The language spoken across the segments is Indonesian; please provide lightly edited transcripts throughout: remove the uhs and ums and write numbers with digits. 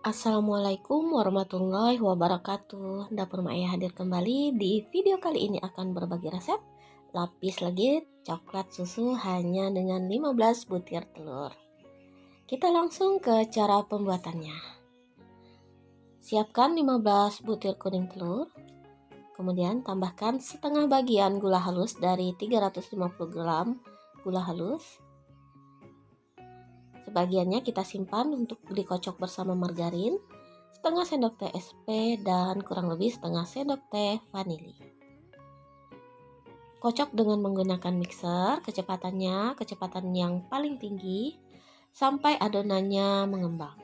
Assalamualaikum warahmatullahi wabarakatuh. Dapur Maya hadir kembali. Di video kali ini akan berbagi resep lapis legit coklat susu hanya dengan 15 butir telur. Kita langsung ke cara pembuatannya. Siapkan 15 butir kuning telur. Kemudian tambahkan setengah bagian gula halus dari 350 gram gula halus. Sebagiannya kita simpan untuk dikocok bersama margarin, setengah sendok teh SP, dan kurang lebih setengah sendok teh vanili. Kocok dengan menggunakan mixer, kecepatan yang paling tinggi sampai adonannya mengembang,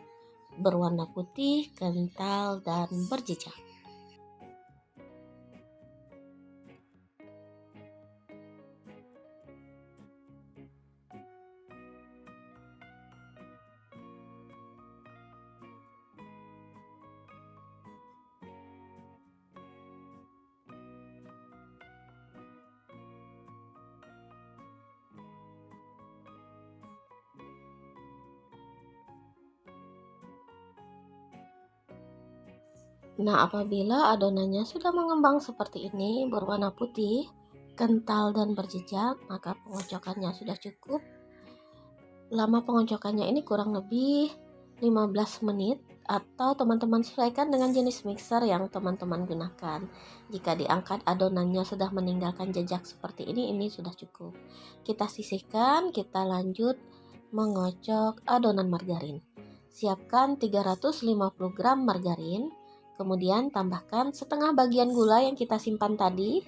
berwarna putih, kental, dan berjejak. Nah, apabila adonannya sudah mengembang seperti ini, berwarna putih, kental, dan berjejak, maka pengocokannya sudah cukup. Lama pengocokannya ini kurang lebih 15 menit atau teman-teman sesuaikan dengan jenis mixer yang teman-teman gunakan. Jika diangkat adonannya sudah meninggalkan jejak seperti ini sudah cukup. Kita sisihkan, kita lanjut mengocok adonan margarin. Siapkan 350 gram margarin, kemudian tambahkan setengah bagian gula yang kita simpan tadi,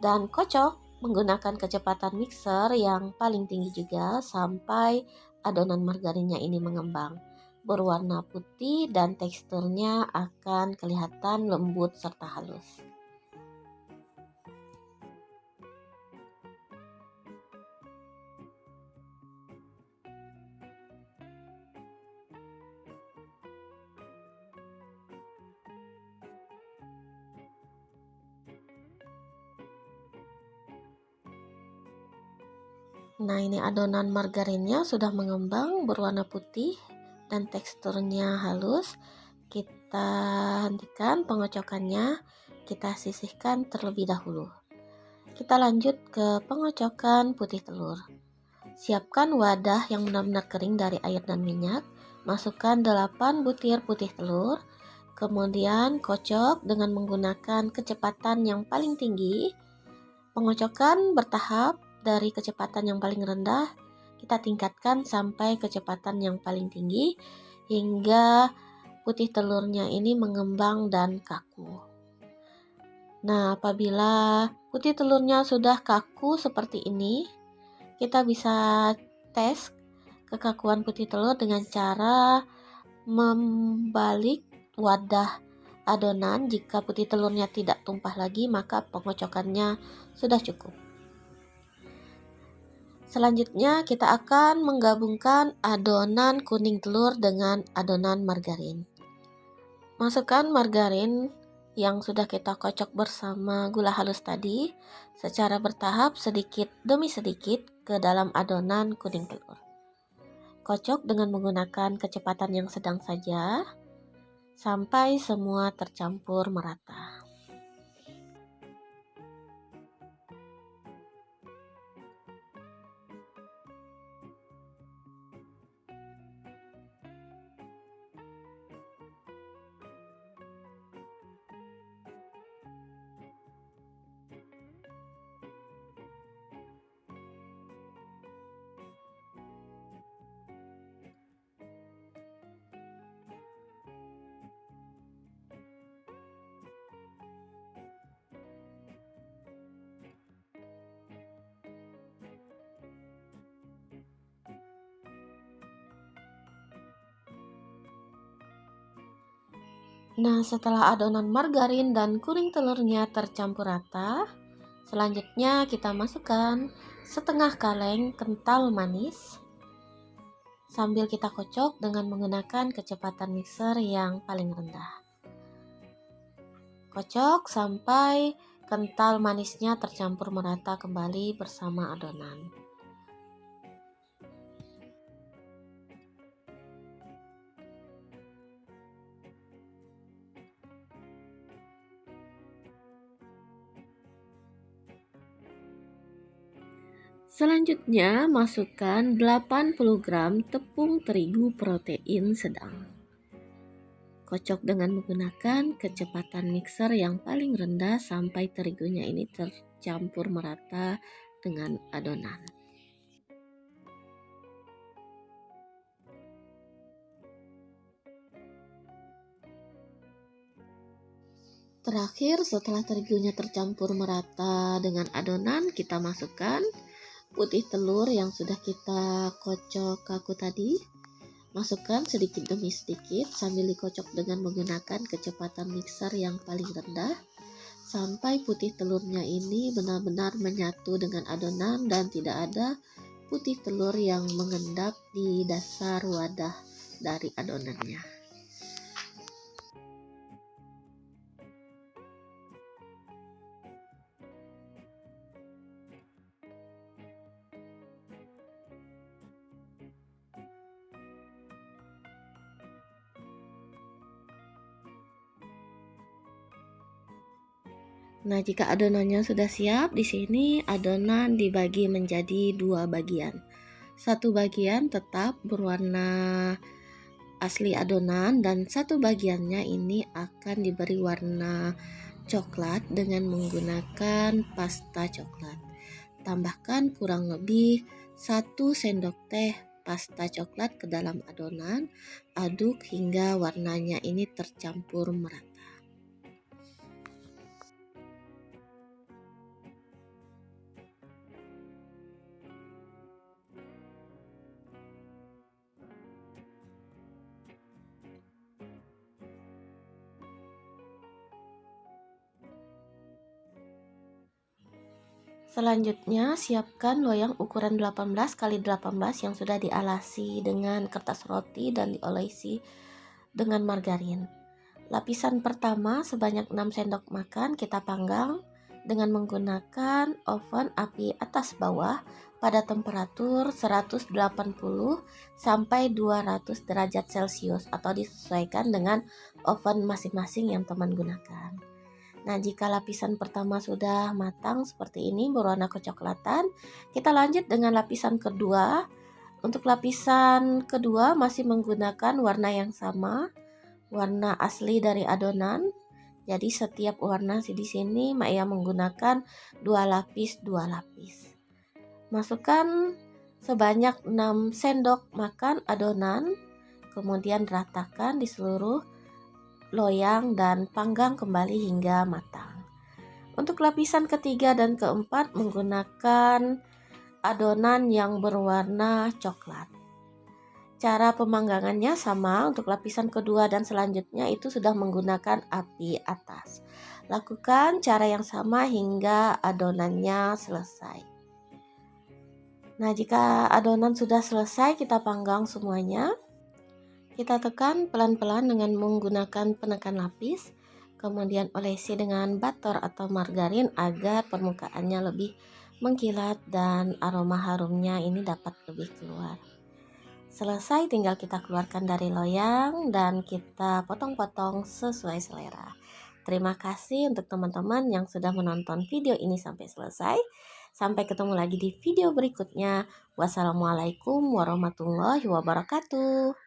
dan kocok menggunakan kecepatan mixer yang paling tinggi juga sampai adonan margarinnya ini mengembang, berwarna putih, dan teksturnya akan kelihatan lembut serta halus. Nah, ini adonan margarinnya sudah mengembang berwarna putih dan teksturnya halus. Kita hentikan pengocokannya, kita sisihkan terlebih dahulu. Kita lanjut ke pengocokan putih telur. Siapkan wadah yang benar-benar kering dari air dan minyak. Masukkan 8 butir putih telur. Kemudian kocok dengan menggunakan kecepatan yang paling tinggi. Pengocokan bertahap dari kecepatan yang paling rendah, kita tingkatkan sampai kecepatan yang paling tinggi hingga putih telurnya ini mengembang dan kaku. Nah, apabila putih telurnya sudah kaku seperti ini, kita bisa tes kekakuan putih telur dengan cara membalik wadah adonan. Jika putih telurnya tidak tumpah lagi, maka pengocokannya sudah cukup. Selanjutnya kita akan menggabungkan adonan kuning telur dengan adonan margarin. Masukkan margarin yang sudah kita kocok bersama gula halus tadi secara bertahap sedikit demi sedikit ke dalam adonan kuning telur. Kocok dengan menggunakan kecepatan yang sedang saja sampai semua tercampur merata. Nah, setelah adonan margarin dan kuning telurnya tercampur rata, selanjutnya kita masukkan setengah kaleng kental manis sambil kita kocok dengan menggunakan kecepatan mixer yang paling rendah. Kocok sampai kental manisnya tercampur merata kembali bersama adonan. Selanjutnya, masukkan 80 gram tepung terigu protein sedang. Kocok dengan menggunakan kecepatan mixer yang paling rendah sampai terigunya ini tercampur merata dengan adonan. Terakhir, setelah terigunya tercampur merata dengan adonan, kita masukkan putih telur yang sudah kita kocok kaku tadi. Masukkan sedikit demi sedikit sambil dikocok dengan menggunakan kecepatan mixer yang paling rendah sampai putih telurnya ini benar-benar menyatu dengan adonan dan tidak ada putih telur yang mengendap di dasar wadah dari adonannya. Nah, jika adonannya sudah siap, di sini adonan dibagi menjadi 2 bagian. Satu bagian tetap berwarna asli adonan dan satu bagiannya ini akan diberi warna coklat dengan menggunakan pasta coklat. Tambahkan kurang lebih 1 sendok teh pasta coklat ke dalam adonan. Aduk hingga warnanya ini tercampur merata. Selanjutnya, siapkan loyang ukuran 18 x 18 yang sudah dialasi dengan kertas roti dan diolesi dengan margarin. Lapisan pertama sebanyak 6 sendok makan kita panggang dengan menggunakan oven api atas bawah pada temperatur 180 sampai 200 derajat Celcius atau disesuaikan dengan oven masing-masing yang teman gunakan. Nah, jika lapisan pertama sudah matang seperti ini berwarna kecoklatan, kita lanjut dengan lapisan kedua. Untuk lapisan kedua masih menggunakan warna yang sama, warna asli dari adonan. Jadi setiap warna di sini Maya menggunakan 2 lapis. Masukkan sebanyak 6 sendok makan adonan, kemudian ratakan di seluruh loyang dan panggang kembali hingga matang. Untuk lapisan ketiga dan keempat menggunakan adonan yang berwarna coklat. Cara pemanggangannya sama, untuk lapisan kedua dan selanjutnya itu sudah menggunakan api atas. Lakukan cara yang sama hingga adonannya selesai. Nah, jika adonan sudah selesai, kita panggang semuanya. Kita tekan pelan-pelan dengan menggunakan penekan lapis, kemudian olesi dengan butter atau margarin agar permukaannya lebih mengkilat dan aroma harumnya ini dapat lebih keluar. Selesai, tinggal kita keluarkan dari loyang dan kita potong-potong sesuai selera. Terima kasih untuk teman-teman yang sudah menonton video ini sampai selesai. Sampai ketemu lagi di video berikutnya. Wassalamualaikum warahmatullahi wabarakatuh.